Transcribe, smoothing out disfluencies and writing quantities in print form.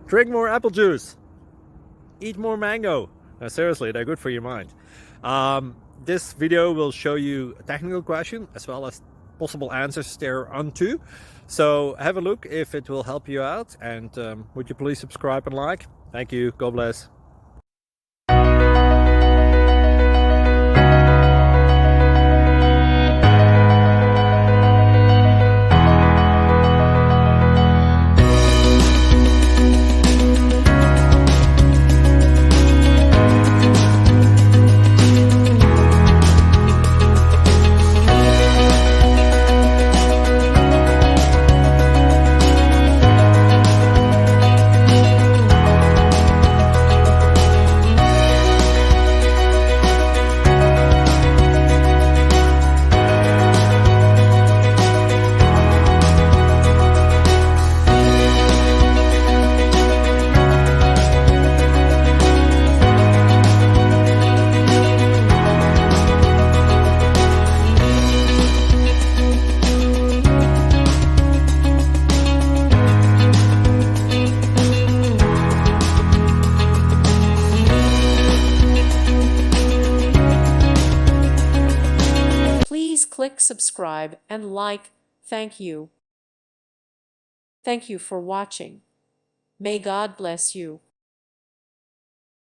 Drink more apple juice. Eat more mango. No, seriously, they're good for your mind. This video will show you a technical question as well as possible answers thereunto. So have a look if it will help you out, and would you please subscribe and like? Thank you. God bless. Please click subscribe and like. Thank you. Thank you for watching. May God bless you.